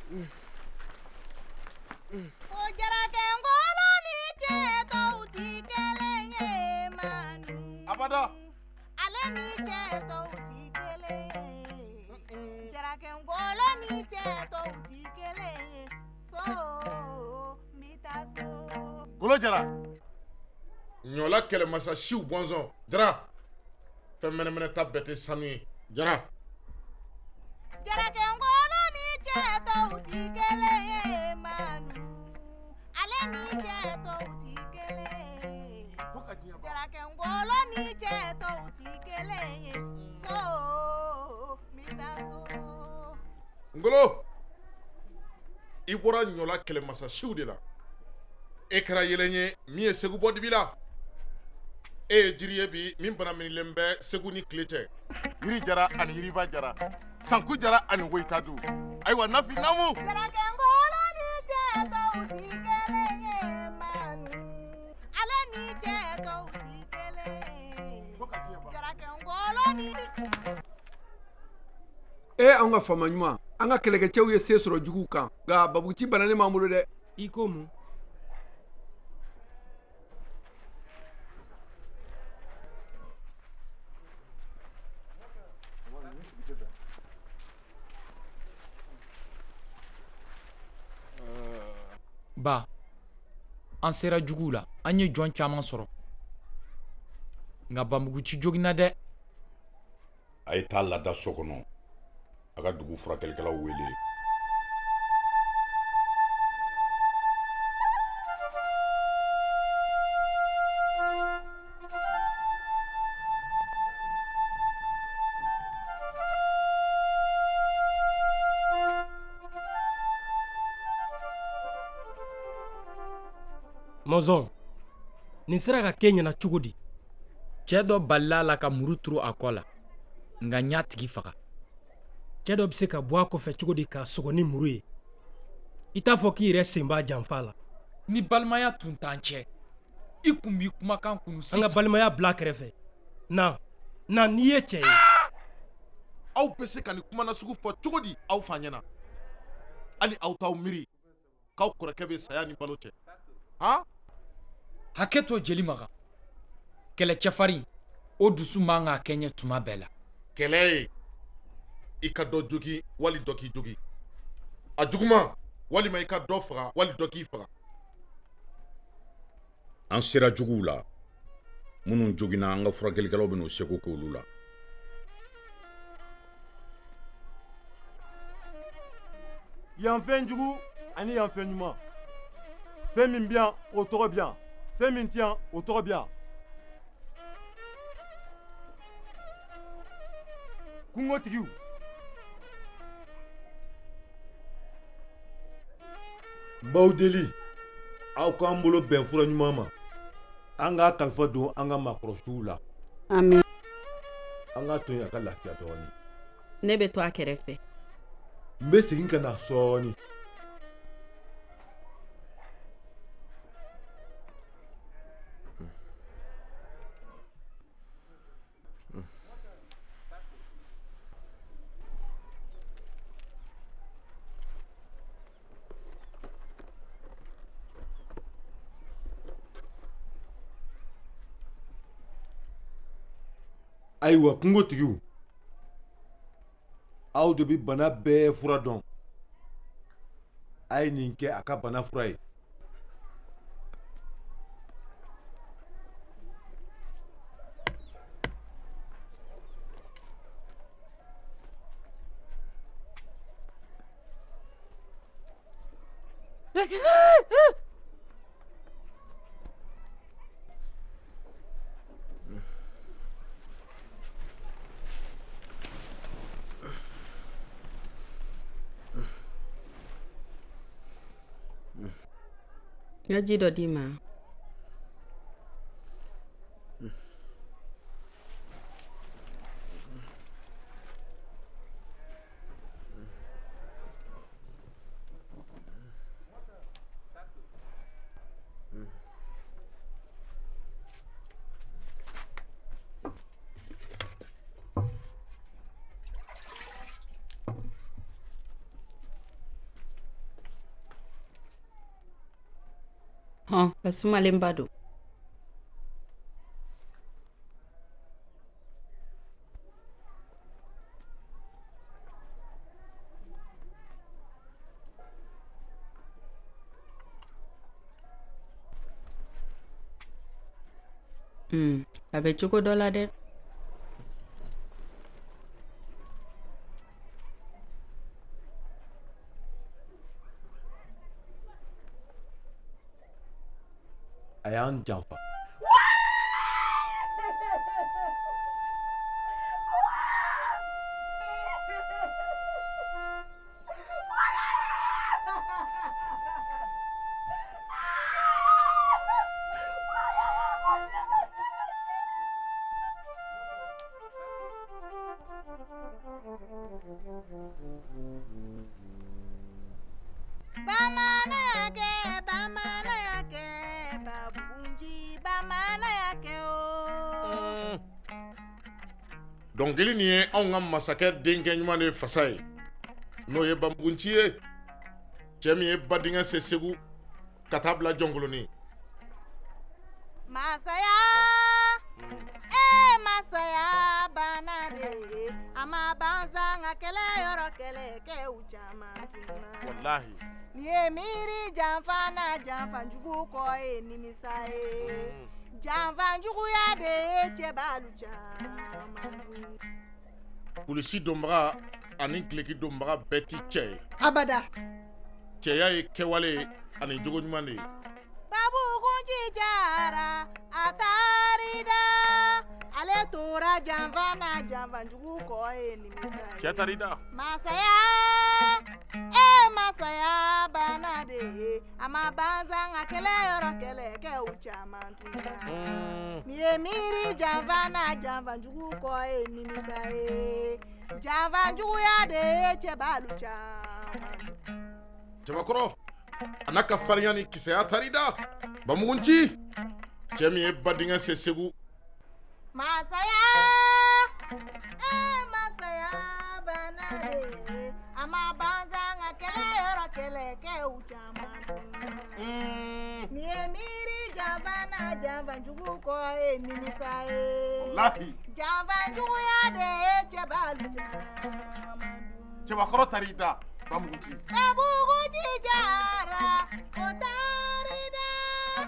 O jarake ngolo ni cɛ tɔw ti kelen ye manu. Abada. Ale ni cɛ tɔw ti kelen ye. Jarake ngolo ni cɛ tɔw ti kelen ye. So mi taa so. Golo Jara. Ɲɔla kɛlɛmasa siw bɔnsɔn. Jara. Fɛn mɛnɛmɛnɛ ta bɛɛ tɛ sanu ye. Jara. Jarake ngolo ni cɛ tɔw ti kelen ye manu. Ale ni cɛ tɔw ti kelen ye. Jarake ngolo ni cɛ tɔw ti kelen ye. So mi taa so. Ngolo. I bɔra ɲɔla kɛlɛmasa siw de la. E kɛra yelen ye min ye Segu bɔ dibi la. E ye jiri ye bi min bana minilen bɛ Segu ni tile cɛ. Yiri Jara ani Yiriba Jara. Sanku Jara ani Woyitadu. Ayiwa Nafi Namu. Jarake ngolo ni cɛ tɔw ti kelen ye manu. Ale ni cɛ tɔw ti kelen ye. Jarake ngolo ni. An ka fama ɲuman an ka kɛlɛkɛcɛw ye se sɔrɔ juguw kan nka babuci bananen b'an bolo dɛ. I ko mun? Ba, an sera juguw la an ye jɔn caman sɔrɔ nka banbuguci joginna dɛ. A ye taa lada so kɔnɔ a ka dugu furakɛlikɛlaw wele. Mɔzɔn, nin sera ka kɛ ɲɛna cogo di? Cɛ dɔ balila la ka muru turu a kɔ la nka n y'a tigi faga. Cɛ dɔ bɛ se ka bɔ a kɔfɛ cogo di k'a sɔgɔ ni muru ye? I t'a fɔ k'i yɛrɛ sen b'a janfa la. Ni balimaya tun t'an cɛ i kun b'i kumakan kunu sisan. An ka balimaya bila kɛrɛfɛ. Na n'i ye cɛ ye. Aw bɛ se ka nin kuma nasugu fɔ cogo di aw fa ɲɛna? Hali aw t'aw miiri k'aw kɔrɔkɛ bɛ saya ni balo cɛ. Han? Hakɛ to jeli maga. Kɛlɛ cɛfarin o dusu man ka kɛ ɲɛ tuma bɛɛ la. Kɛlɛ ye i ka dɔ jogi wali dɔ k'i jogi. A juguman walima i ka dɔ faga wali dɔ k'i faga. An sera juguw la minnu jogina an ka furakɛlikɛlaw bɛ n'o seko kɛ olu la. Yan fɛn jugu ani yan fɛn ɲuman. Fɛn min bɛ yan o tɔgɔ bɛ yan. Fɛn min tɛ yan o tɔgɔ bɛ yan. Kungotigiw. N b'aw deli aw k'an bolo bɛn fura ɲuman ma. An k'a kalifa don an ka maakɔrɔsiw la. Amen. An k'a to yen a ka lafiya dɔɔnin. Ne bɛ to a kɛrɛfɛ. N bɛ segin ka na sɔɔni. Ayiwa kungotigiw aw de bi bana bɛɛ fura dɔn a ye nin kɛ a ka bana fura ye. N ka ji dɔ d'i ma. ka sumalenba don. A bɛ cogo dɔ la dɛ. A y'an janfa. Dɔnkili nin ye anw ka masakɛ denkɛ ɲuman de fasa ye n'o ye Banbugunci ye cɛ min ye badingɛ se Segu ka taa bila jɔnkoloni. Masaya masaya bana de a ma banza nka kɛlɛ yɔrɔ kɛlɛ kɛ u caman tunna. Wallahi Ni ye miiri janfa na janfanjugu kɔ ye nimisa ye janfanjuguya de ye cɛbalu caman dun. Kulisi donbaga ani gileki donbaga bɛɛ ti cɛ ye. Abada. Cɛya ye kɛwale ani jogo ɲuman de ye. Banbugunci jara a taarida ale tora janfa na janfanjugu kɔ ye nimisa ye. Cɛ taarida. Masaya masaya bana de ye a ma banza nka kɛlɛ yɔrɔ kɛlɛ kɛ u caman tunna. Ni ye miiri janfa na janfanjugu kɔ ye nimisa ye janfanjuguya de ye cɛbalu caman. Cɛbakɔrɔ a n'a ka farinya ni kisɛya taarida. Banbugunci cɛ min ye badingɛ se Segu. Masaya masaya bana de ye a ma banza nka kɛlɛ yɔrɔ kɛlɛ kɛ u caman tunna. Ni ye miiri janfa na janfanjugu kɔ ye nimisa ye janfanjuguya de ye cɛbalu caman. Cɛbakɔrɔ taarida Banbugunci. Banbugunci jara o taarida.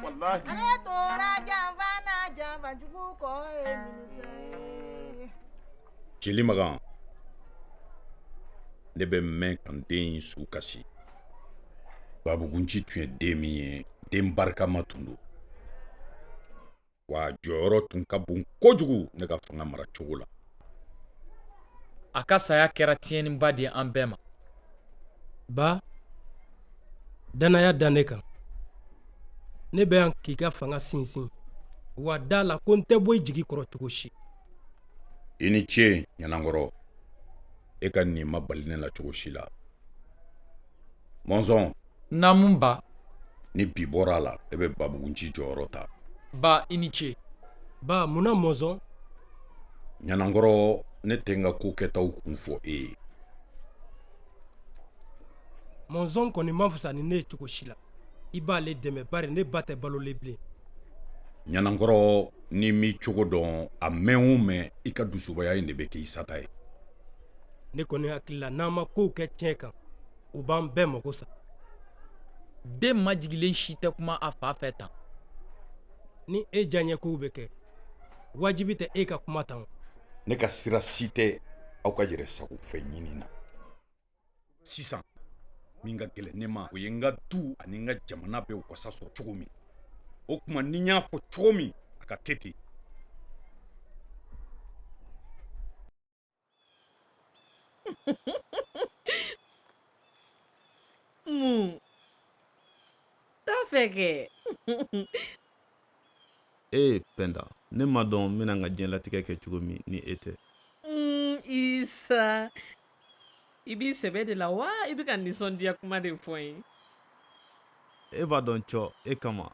Wallahi. Ale tora janfa na janfanjugu kɔ ye nimisa ye. Jeli Magan, ne bɛ mɛn ka n den in su kasi. Banbugunci tun ye den min ye den barikama tun don wa jɔyɔrɔ tun ka bon kojugu ne ka fanga mara cogo la. A ka saya kɛra tiɲɛniba de ye an bɛɛ ma. Ba, danaya da ne kan. Ne bɛ yan k'i ka fanga sinsin wa da la ko n tɛ bɔ i jigi kɔrɔ cogo si. I ni ce Ɲanankɔrɔ, e ka nin ma bali ne la cogo si la. Mɔnzɔn. Naamu ba. Ni bi bɔra a la e bɛ Banbugunci jɔyɔrɔ ta. Ba, i ni ce. Ba, munna Mɔnzɔn? Ɲanankɔrɔ, ne tɛ n ka ko kɛtaw kun fɔ e ye. Mɔnzɔn kɔni ma fisa ni ne ye cogo si la. I b'ale dɛmɛ bari ne ba tɛ balolen bilen. Ɲanankɔrɔ, ni mi cogo dɔn a mɛn o mɛn i ka dusubaya in de bɛ k'i sata ye. Ne kɔni hakili la n'an ma kow kɛ tiɲɛ kan u b'an bɛɛ mago sa. Den majigilen si tɛ kuma a fa fɛ tan. Ni e diyaɲɛ kow bɛ kɛ wajibi tɛ e ka kuma tan. Ne ka sira si tɛ aw ka yɛrɛ sago fɛ ɲini na. Sisan min ka gɛlɛn ne ma o ye n ka du ani n ka jamana bɛ wasa sɔrɔ cogo min. O kuma ni n y'a fɔ cogo min a ka kɛ ten. Mun t'a fɛ kɛ. Pɛnta, ne ma dɔn n bɛna n ka diɲɛlatigɛ kɛ cogo min ni e tɛ. Isa, i b'i sɛbɛ de la wa i bɛ ka nisɔndiya kuma de fɔ n ye. E b'a dɔn cɔ e kama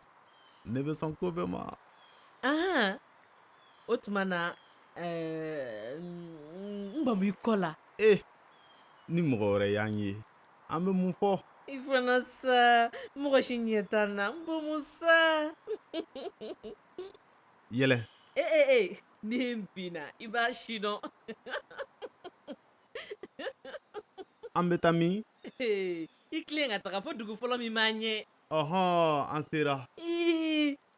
ne bɛ sɔn ko bɛɛ ma. O tuma na n bamu i kɔ la. Ni mɔgɔ wɛrɛ y'an ye an bɛ mun fɔ. I fana sa mɔgɔ si ɲɛ t'an na n bomu sa. Yɛlɛ. Ni n binna i b'a si dɔn. An bɛ taa min? I tilen ka taga fo dugu fɔlɔ min b'an ɲɛ. Ɔhɔn, an sera.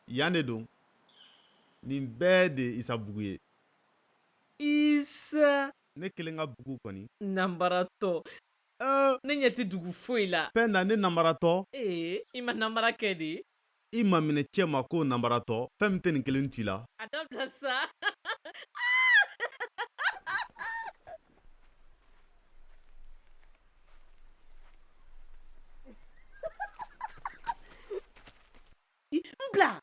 Yan de don. Nin bɛɛ de Isabugu ye. Isa. Ne kelen ka bugu kɔni. Nanbaratɔ. Ne ɲɛ tɛ dugu foyi la. Pɛnda ne nanbaratɔ. I ma nanbara kɛ de. I ma minɛ cɛ ma ko nanbaratɔ. Fɛn min tɛ nin kelen ci la. A dabila sa. N bila.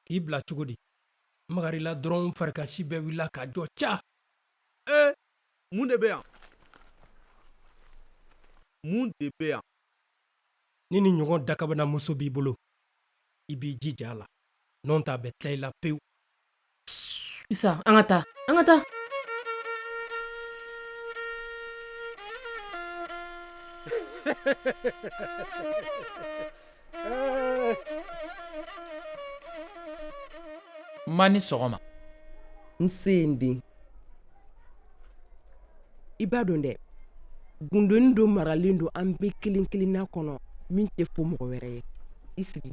K'i bila cogo di? Magarila dɔrɔn farikasi bɛɛ wulila ka jɔ ca. Mun de bɛ yan? Mun de bɛ yan? Ni ni ɲɔgɔn dakabana muso b'i bolo, i b'i jija a la. N'o tɛ a bɛ tila i la pewu. Isa, an ka taa. An ka taa. Ma ni sɔgɔma. N se n den. I b'a dɔn dɛ, gundoni dɔ maralen don an bɛɛ kelen kelenna kɔnɔ min tɛ fɔ mɔgɔ wɛrɛ ye. I sigi.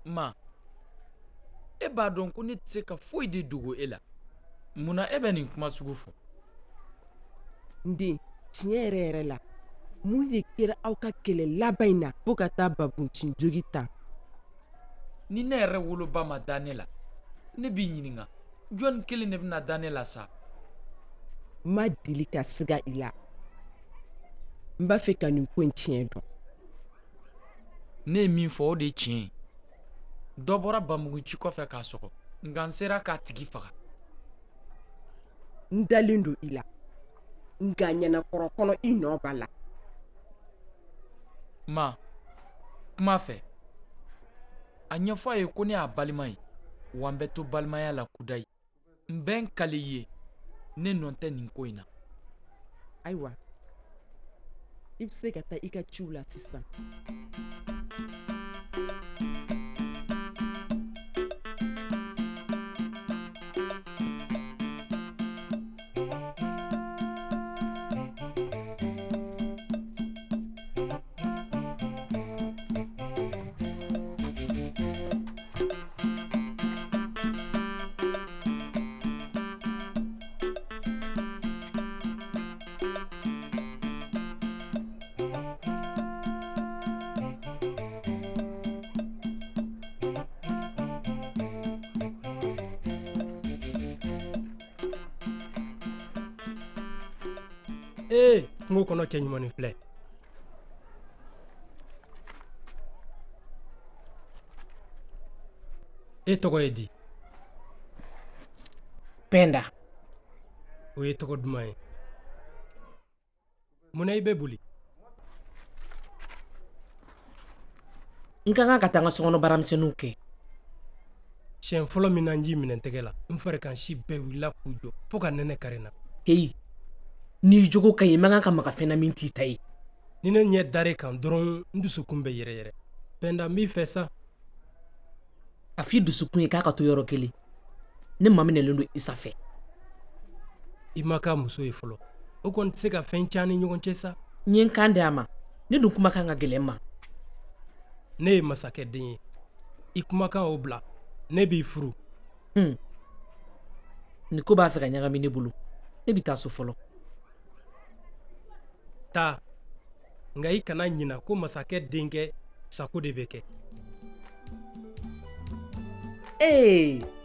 Ma, e b'a dɔn ko ne tɛ se ka foyi de dogo e la. Munna e bɛ nin kuma sugu fɔ? N den, tiɲɛ yɛrɛ yɛrɛ la, mun de kɛra aw ka kɛlɛ laban in na fo ka taa babuncin jogi tan? Ni ne yɛrɛ woloba ma da ne la, ne b'i ɲininka, jɔnni kelen de bɛna da ne la sa? N ma deli ka siga i la. N b'a fɛ ka nin ko in tiɲɛ dɔn. Ne ye min fɔ o de ye tiɲɛ ye. Dɔ bɔra Bamuguci kɔfɛ k'a sɔgɔ, nka n sera k'a tigi faga. N dalen don i la, nka ɲɛnakɔrɔ kɔnɔ i nɔ b'a la. Ma, kuma fɛ. A ɲɛfɔ a ye ko ne y'a balima ye, wa n bɛ to balimaya la kudayi. N bɛ n kale i ye, ne nɔ tɛ nin ko in na. Ayiwa, i bɛ se ka taa i ka ciw la sisan. Kungo kɔnɔ cɛ ɲuman nin filɛ. E tɔgɔ ye di? Pɛnda. O ye tɔgɔ duman ye. Munna i bɛ boli? N ka kan ka taa n ka sokɔnɔ baaramisɛnninw kɛ. Siɲɛ fɔlɔ min na n ji minɛ tɛgɛ la, n farikan si bɛɛ wulila k'u jɔ fo ka nɛnɛ kari n na. N'i jogo ka ɲi, i man kan ka maga fɛn na min t'i ta ye. Ni ne ɲɛ dar'e kan dɔrɔn n dusukun bɛ yɛrɛyɛrɛ. Pɛnda, n b'i fɛ sa. A f'i dusukun ye k'a ka to yɔrɔ kelen. Ne ma minɛlen don Isa fɛ. I ma k'a muso ye fɔlɔ. O kɔni tɛ se ka fɛn caman ni ɲɔgɔn cɛ sa. N ye n kan di a ma. Ne dun kumakan ka gɛlɛn ma. Ne ye masakɛ den ye. I kumakan o bila. Ne b'i furu. Ni ko b'a fɛ ka ɲagami ne bolo. Ne bɛ taa so fɔlɔ. Taa, nka i kana ɲina ko masakɛ denkɛ sago de bɛ kɛ.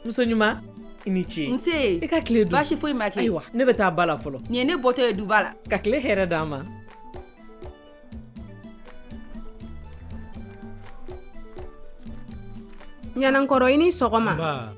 Muso ɲuman, i ni ce. Nse, i ka tile dun. Baasi foyi ma kɛ. Ayiwa, ne bɛ taa ba la fɔlɔ. Nin ye ne bɔtɔ ye duba la. Ka tile hɛrɛ d'an ma. Ɲanankɔrɔ, i ni sɔgɔma. Nba.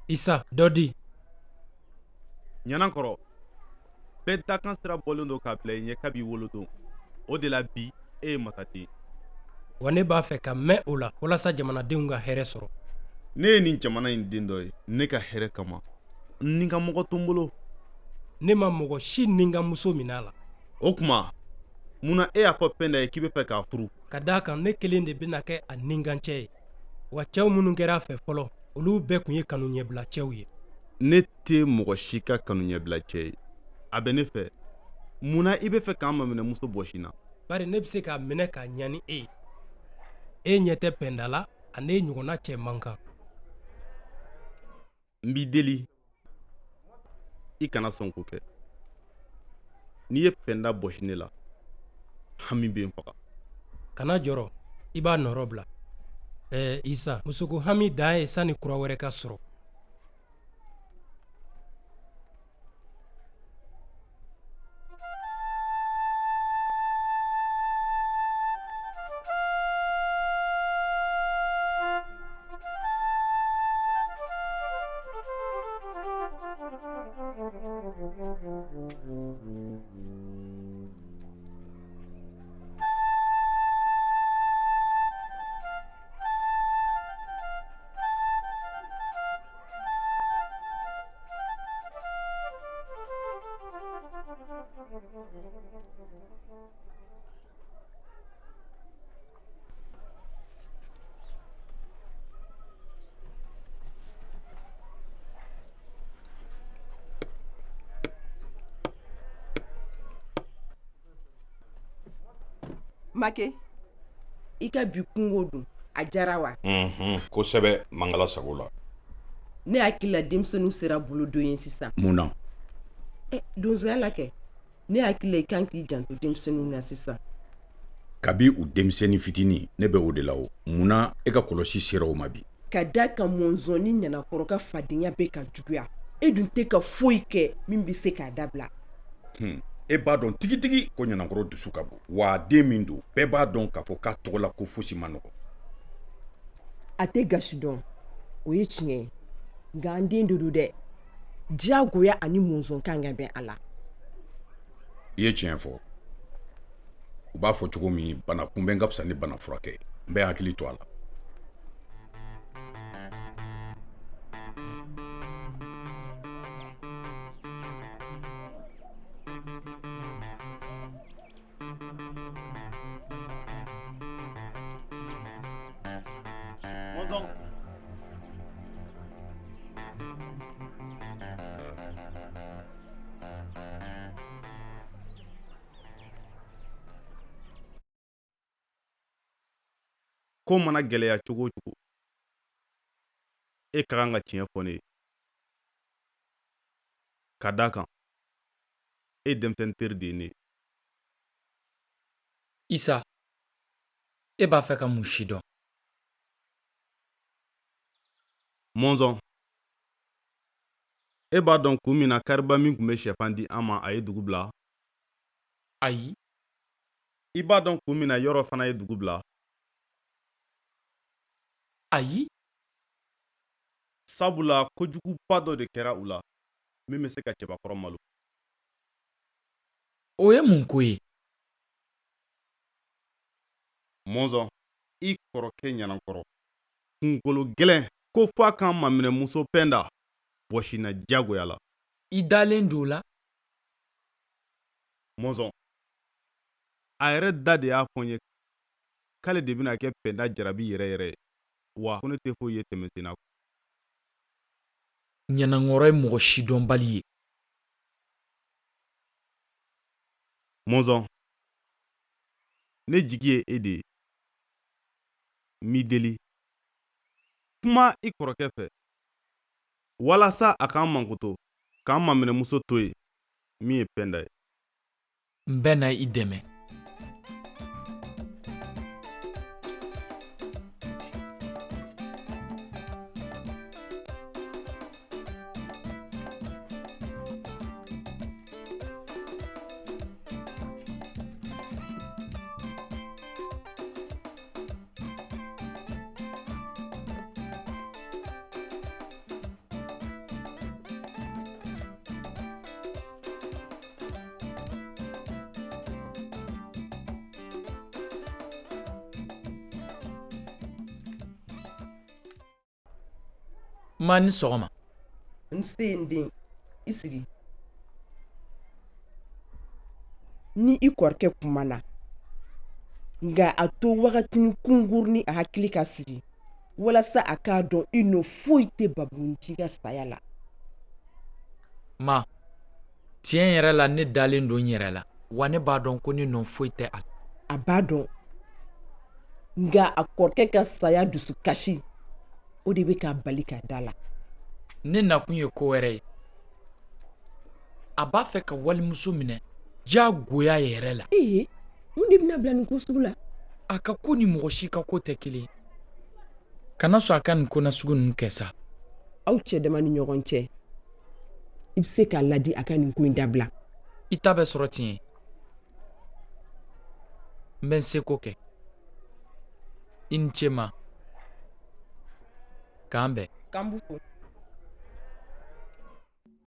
Isa dɔ di. ɲanankɔrɔ bɛɛ dakan sira bɔlen don k'a bila i ɲɛ kabi wolodon o de la bi e ye masaden. Wa ne b'a fɛ ka mɛn o la walasa jamanadenw ka hɛrɛ sɔrɔ. Ne ye nin jamana in den dɔ ye ne ka hɛrɛ kama ni ka mɔgɔ to n bolo. Ne ma mɔgɔ si ni ka muso minɛ a la. O kuma munna e y'a fɔ Pɛnda ye k'i bɛ fɛ k'a furu. Ka d'a kan ne kelen de bɛna kɛ a ningancɛ ye. Wa cɛw minnu kɛra a fɛ fɔlɔ olu bɛɛ tun ye kanu ɲɛbila cɛw ye. Ne tɛ mɔgɔ si ka kanu ɲɛbila cɛ ye. A bɛ ne fɛ munna i bɛ fɛ k'an maminɛ muso bɔsi na. Bari ne bɛ se k'a minɛ k'a ɲa ni e ye. E ɲɛ tɛ Pɛnda la ani ɲɔgɔnna cɛ man kan. N b'i deli i kana sɔn ko kɛ. N'i ye Pɛnda bɔsi ne la hami bɛ n faga. Kana jɔrɔ i b'a nɔrɔ bila. Isa musoko hami dan ye sanni kura wɛrɛ ka sɔrɔ. Make i ka bi kungo dun a jara wa. Kosɛbɛ Mangala sago la. Ne hakili la denmisɛnninw sera bolodon ye sisan. Mun na? Donsoya la kɛ ne hakili la i kan k'i janto denmisɛnninw na sisan. Kabi u denmisɛnnin fitinin ne bɛ o de la o. Mun na e ka kɔlɔsi sera o ma bi? Ka da kan mɔnzɔn ni ɲanakɔrɔ ka fadenya bɛ ka juguya. E dun tɛ ka foyi kɛ min bɛ se k'a dabila. E b'a dɔn tigitigi ko ɲanakɔrɔ dusu ka bon. Wa den min don bɛɛ b'a dɔn k'a fɔ k'a tɔgɔ la ko fosi ma nɔgɔ. A tɛ gasi dɔn o ye tiɲɛ ye nka an den de don dɛ. Diyagoya ani mɔnzɔn kan ka bɛn a la. I ye tiɲɛ fɔ. U b'a fɔ cogo min bana kunbɛn ka fisa ni bana furakɛ. N bɛ hakili to a la. Ko mana gɛlɛya cogo o cogo e ka kan ka tiɲɛ fɔ ne ye. Ka d'a kan e denmisɛnnin teri de ye ne. Isa e b'a fɛ ka mun si dɔn? Mɔnzɔn e b'a dɔn kun min na kariba min tun bɛ sɛfan di an ma a ye dugu bila? Ayi. I b'a dɔn kun min na yɔrɔ fana ye dugu bila? Ayi. Sabula kojuguba dɔ de kɛra u la min bɛ se ka cɛbakɔrɔ malo. O ye mun ko ye? Mɔnzɔn i kɔrɔkɛ ɲanankɔrɔ kunkolo gɛlɛn ko f'a kan maminɛ muso Pɛnda bɔsi na diyagoya la. I dalen don o la? Mɔnzɔn a yɛrɛ da de y'a fɔ n ye k'ale de bɛna kɛ Pɛnda jarabi yɛrɛ yɛrɛ ye. Wa ko ne tɛ foyi ye tɛmɛsenna. Ɲanankɔrɔ ye mɔgɔ si dɔnbali ye. Mɔnzɔn ne jigi ye e de ye. N b'i deli kuma i kɔrɔkɛ fɛ walasa a k'an mankuto k'an maminɛmuso to yen min ye Pɛnda ye. N bɛ na i dɛmɛ. Ma ni sɔgɔma. N se n den i sigi. Ni i kɔrɔkɛ kumana nka a to wagatini kungurunin a hakili ka sigi walasa a k'a dɔn i nɔ foyi tɛ babunji ka saya la. Ma, tiɲɛ yɛrɛ la ne dalen don n yɛrɛ la wa ne b'a dɔn ko ne nɔ foyi tɛ a la. A b'a dɔn nka a kɔrɔkɛ ka saya dusukasi o de bɛ k'a bali ka da la. Ne nakun ye ko wɛrɛ ye. A b'a fɛ ka walimuso minɛ diyagoya yɛrɛ la. Mun de bɛna bila nin ko sugu la? A ka ko ni mɔgɔ si ka ko tɛ kelen. Kana sɔn a ka nin ko nasugu ninnu kɛ sa. Aw cɛ dama ni ɲɔgɔn cɛ i bɛ se k'a ladi a ka nin ko in dabila. I ta bɛ sɔrɔ tiɲɛ. N bɛ n seko kɛ. I ni ce ma. K'an bɛn. K'an b'u fo.